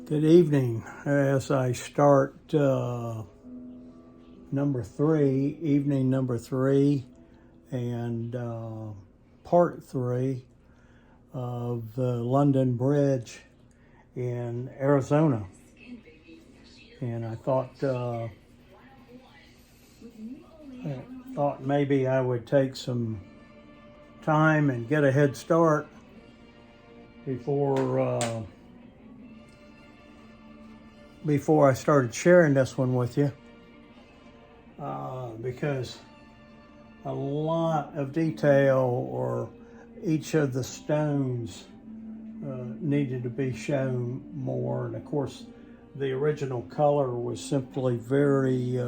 Good evening. As I start evening number three, and part three of the London Bridge in Arizona. And I thought maybe I would take some time and get a head start before I started sharing this one with you, because a lot of detail or each of the stones needed to be shown more. And of course, the original color was simply very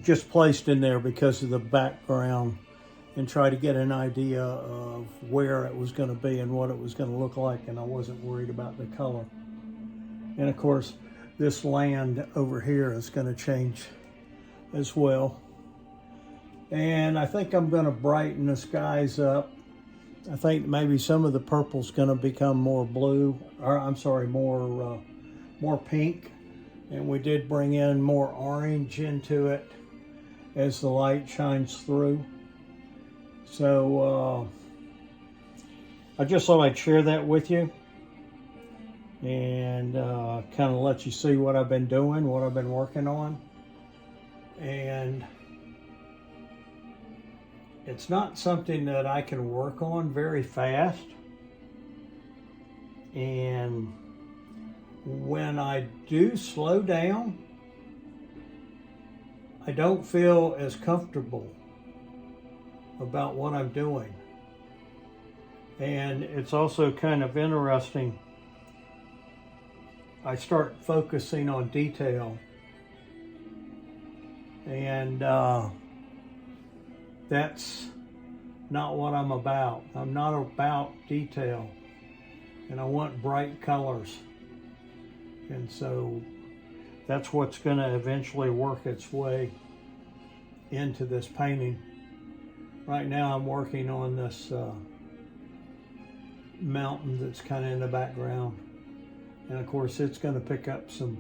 just placed in there because of the background, and try to get an idea of where it was going to be and what it was going to look like, and I wasn't worried about the color. And of course, this land over here is going to change as well. And I think I'm going to brighten the skies up. I think maybe some of the purple's going to become more blue, or I'm sorry, more pink. And we did bring in more orange into it as the light shines through. So I just thought I'd share that with you, and kind of let you see what I've been doing, what I've been working on. And it's not something that I can work on very fast. And when I do slow down, I don't feel as comfortable about what I'm doing. And it's also kind of interesting. I start focusing on detail, and that's not what I'm about. I'm not about detail, and I want bright colors. And so that's what's going to eventually work its way into this painting. Right now I'm working on this mountain that's kind of in the background. And of course it's going to pick up some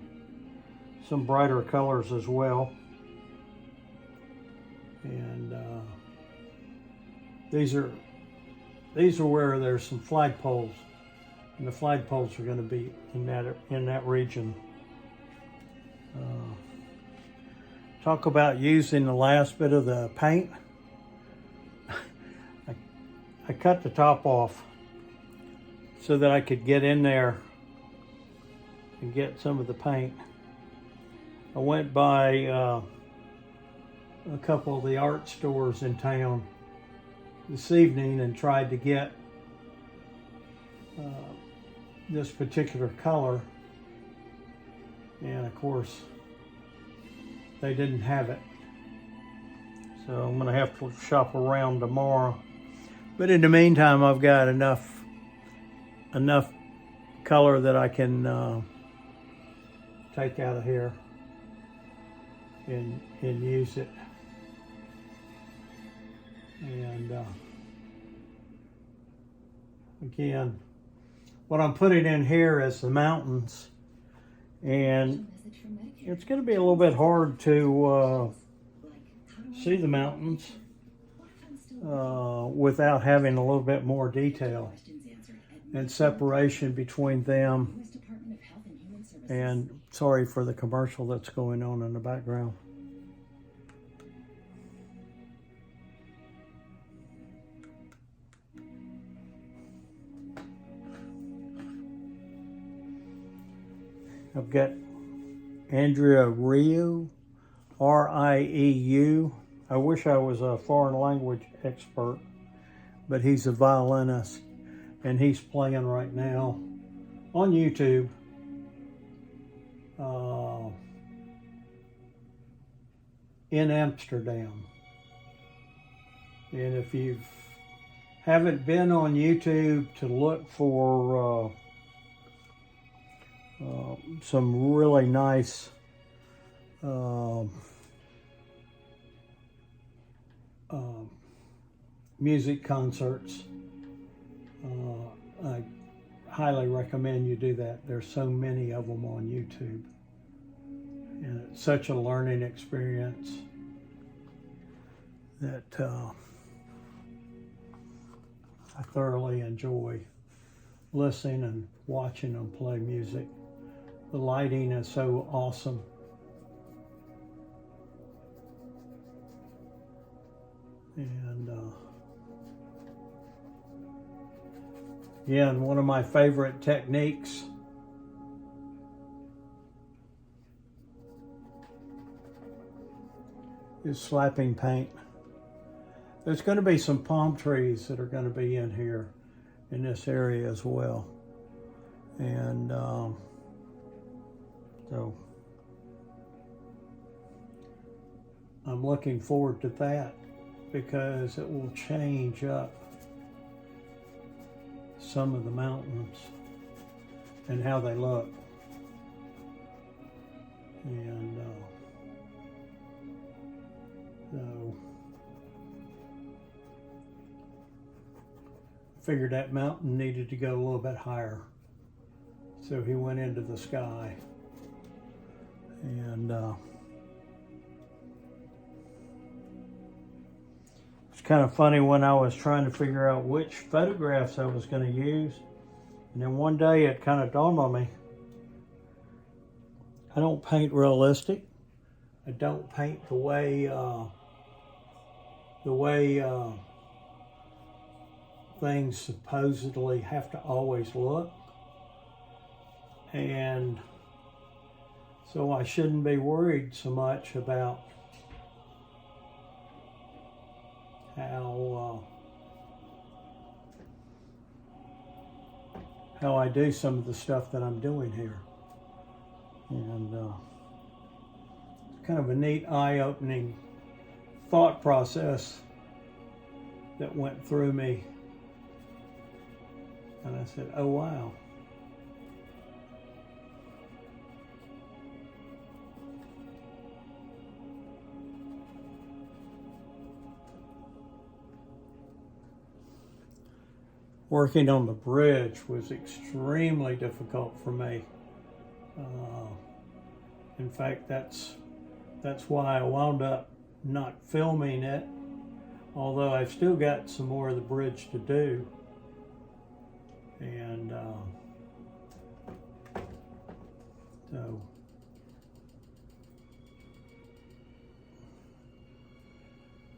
brighter colors as well. And these are where there's some flagpoles. And the flagpoles are going to be in that region. Talk about using the last bit of the paint. I cut the top off so that I could get in there and get some of the paint. I went by a couple of the art stores in town this evening and tried to get this particular color, and of course they didn't have it, so I'm gonna have to shop around tomorrow. But in the meantime, I've got enough color that I can take out of here and use it. And again, what I'm putting in here is the mountains, and it's going to be a little bit hard to see the mountains without having a little bit more detail and separation between them. And sorry for the commercial that's going on in the background. I've got Andrea Rieu, R-I-E-U. I wish I was a foreign language expert, but he's a violinist, and he's playing right now on YouTube. In Amsterdam. And if you haven't been on YouTube to look for some really nice music concerts, I highly recommend you do that. There's so many of them on YouTube, and it's such a learning experience that I thoroughly enjoy listening and watching them play music. The lighting is so awesome. And again, one of my favorite techniques is slapping paint. There's going to be some palm trees that are going to be in here in this area as well. And so I'm looking forward to that because it will change up some of the mountains and how they look. And so figured that mountain needed to go a little bit higher. So he went into the sky. And it's kind of funny when I was trying to figure out which photographs I was going to use. And then one day it kind of dawned on me, I don't paint realistic. I don't paint the way things supposedly have to always look. And so I shouldn't be worried so much about how I do some of the stuff that I'm doing here. And it's kind of a neat, eye-opening thought process that went through me. And I said, oh, wow. Working on the bridge was extremely difficult for me. In fact, that's why I wound up not filming it, although I've still got some more of the bridge to do. And so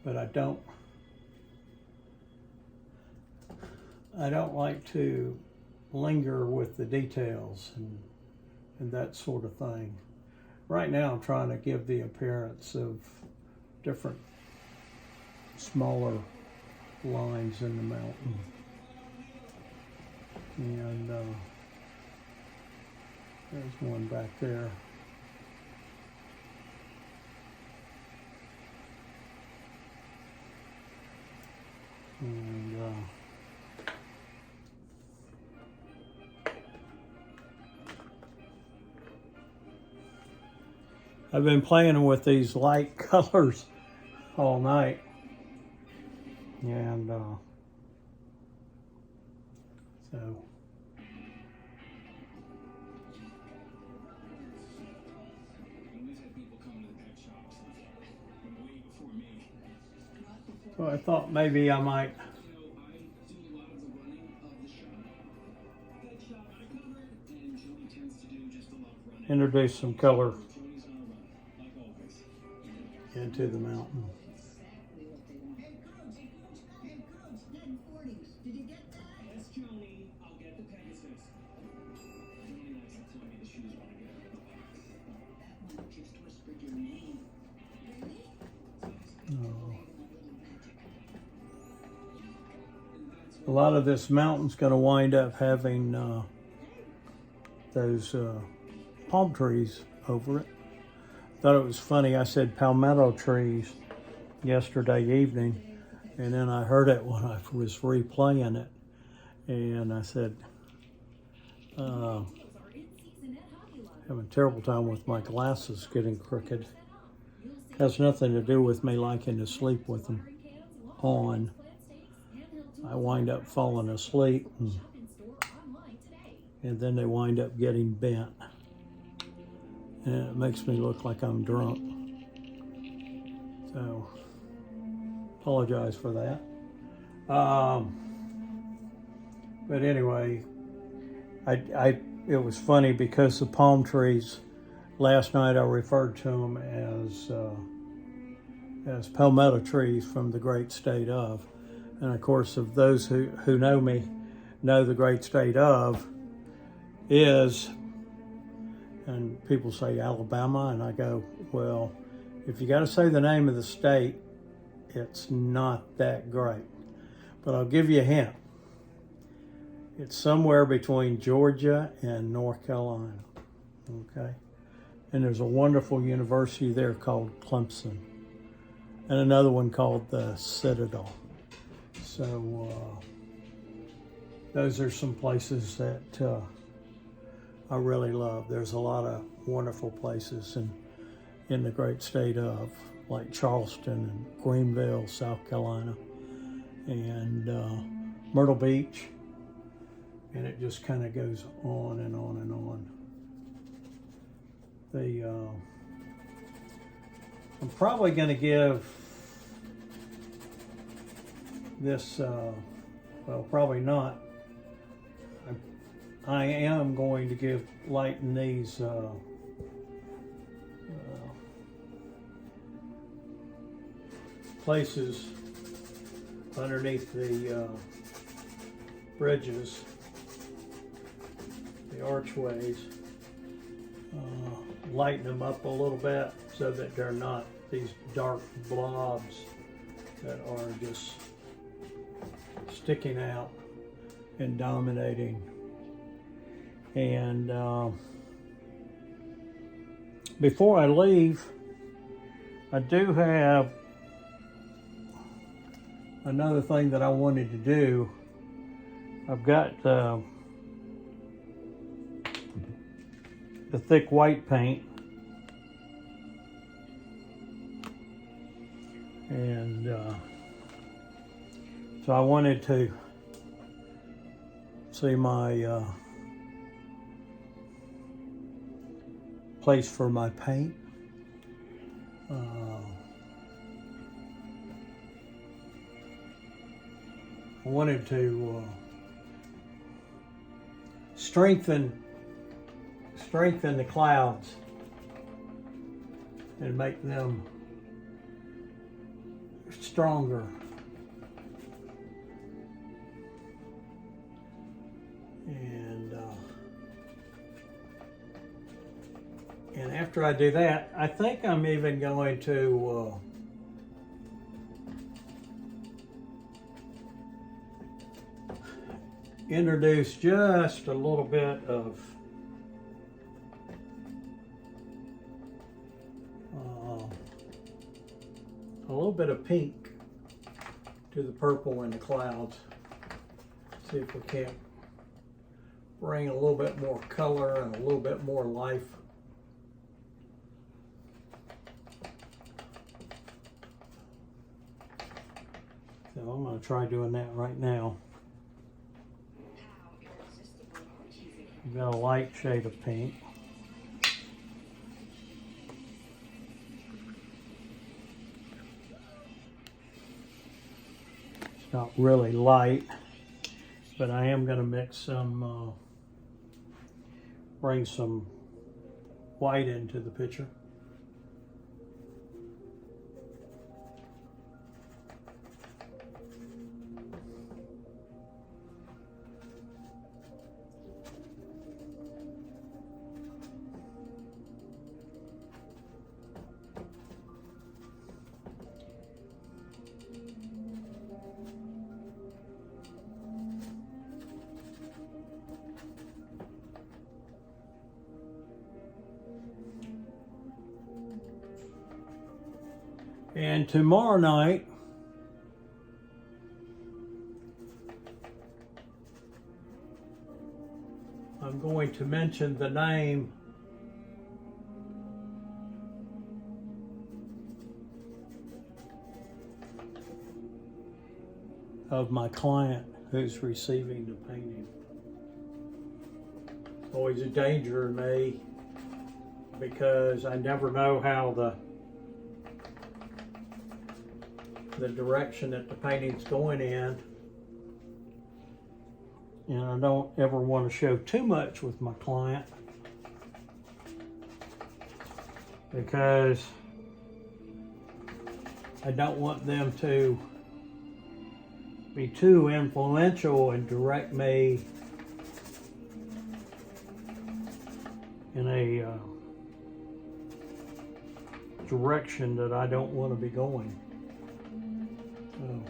but I don't like to linger with the details and that sort of thing. Right now I'm trying to give the appearance of different smaller lines in the mountain. And there's one back there. And I've been playing with these light colors all night. And so I thought maybe I might introduce some color into the mountain. A lot of this mountain's going to wind up having those palm trees over it. Thought it was funny, I said palmetto trees yesterday evening, and then I heard it when I was replaying it, and I said, having a terrible time with my glasses getting crooked. Has nothing to do with me liking to sleep with them on. I wind up falling asleep, and then they wind up getting bent. And it makes me look like I'm drunk. So, apologize for that. But anyway, it was funny because the palm trees, last night I referred to them as palmetto trees from the great state of. And of course, of those who know me, know the great state of is, and people say Alabama, and I go, well, if you got to say the name of the state, it's not that great. But I'll give you a hint. It's somewhere between Georgia and North Carolina, okay? And there's a wonderful university there called Clemson, and another one called the Citadel. So those are some places that I really love. There's a lot of wonderful places in the great state of, like Charleston and Greenville, South Carolina, and Myrtle Beach, and it just kind of goes on and on and on. I'm probably going to give this, well, probably not. I am going to give lighten these places underneath the bridges, the archways, lighten them up a little bit so that they're not these dark blobs that are just sticking out and dominating. And before I leave, I do have another thing that I wanted to do. I've got the thick white paint, and so I wanted to see my place for my paint. I wanted to strengthen the clouds and make them stronger. And after I do that, I think I'm even going to introduce just a little bit of pink to the purple in the clouds. See if we can't bring a little bit more color and a little bit more life. So I'm going to try doing that right now. I've got a light shade of pink. It's not really light, but I am going to mix some, bring some white into the picture. And tomorrow night, I'm going to mention the name of my client who's receiving the painting. It's always a danger to me because I never know how the direction that the painting's going in, and I don't ever want to show too much with my client because I don't want them to be too influential and direct me in a direction that I don't want to be going. So,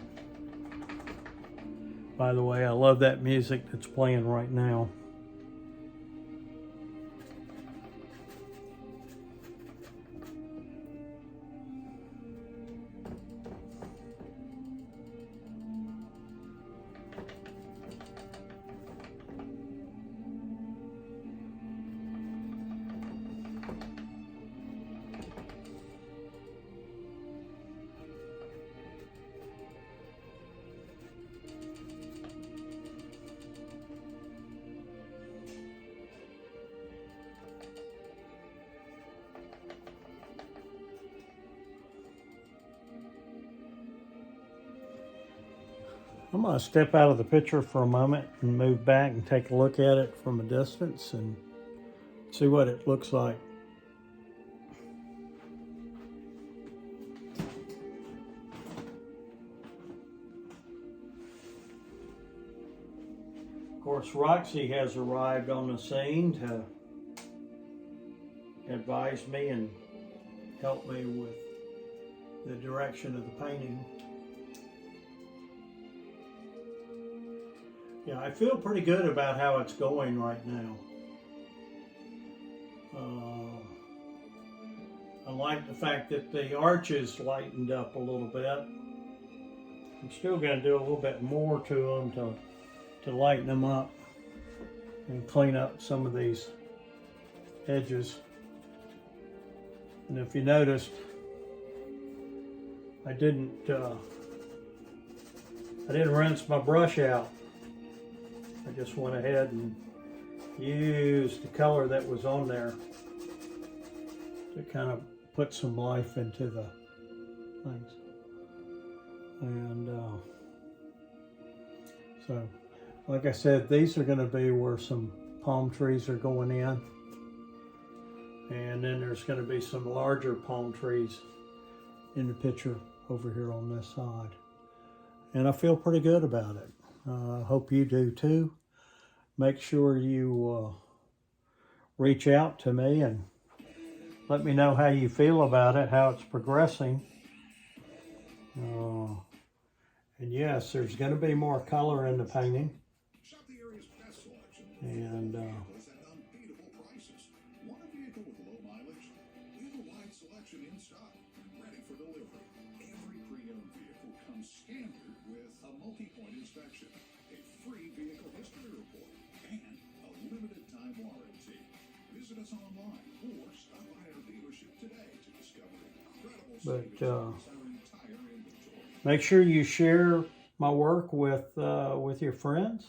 by the way, I love that music that's playing right now. I'm going to step out of the picture for a moment and move back and take a look at it from a distance and see what it looks like. Of course, Roxy has arrived on the scene to advise me and help me with the direction of the painting. Yeah, I feel pretty good about how it's going right now. I like the fact that the arches lightened up a little bit. I'm still going to do a little bit more to them to lighten them up and clean up some of these edges. And if you noticed, I didn't rinse my brush out. I just went ahead and used the color that was on there to kind of put some life into the things. And so, like I said, these are going to be where some palm trees are going in. And then there's going to be some larger palm trees in the picture over here on this side. And I feel pretty good about it. I hope you do too. Make sure you reach out to me and let me know how you feel about it, how it's progressing. And yes, there's going to be more color in the painting. And standard with a multi-point inspection, a free vehicle history report, and a limited time warranty. Visit us online or stop by our dealership today to discover incredible savings across our entire inventory. Make sure you share my work with your friends,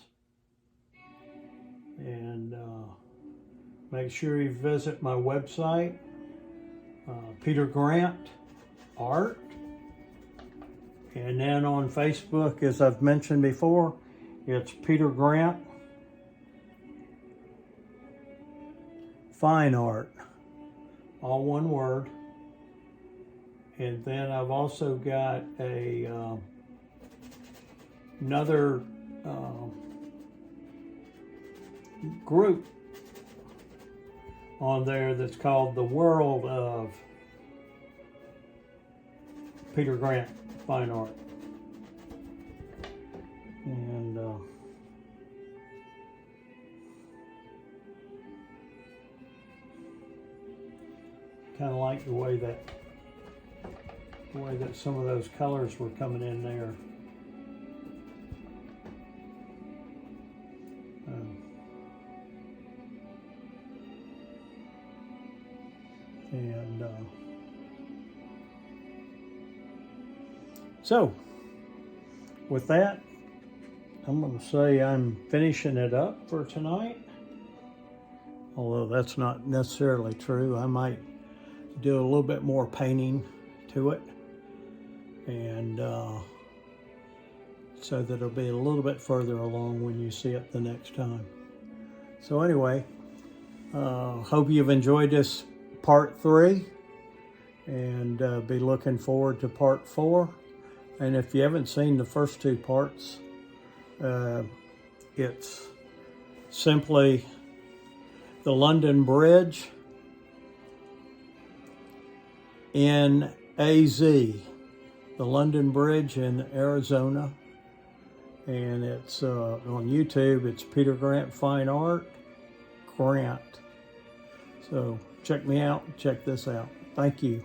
and make sure you visit my website, Peter Grant Art. And then on Facebook, as I've mentioned before, it's Peter Grant Fine Art, all one word. And then I've also got another group on there that's called The World of Peter Grant Fine Art. And kind of like the way that some of those colors were coming in there. So, with that, I'm going to say I'm finishing it up for tonight. Although that's not necessarily true. I might do a little bit more painting to it. And so that it'll be a little bit further along when you see it the next time. So anyway, hope you've enjoyed this part 3. And be looking forward to part 4. And if you haven't seen the first 2 parts, it's simply the London Bridge in AZ, the London Bridge in Arizona. And it's on YouTube, it's Peter Grant Fine Art, Grant. So check me out, check this out. Thank you.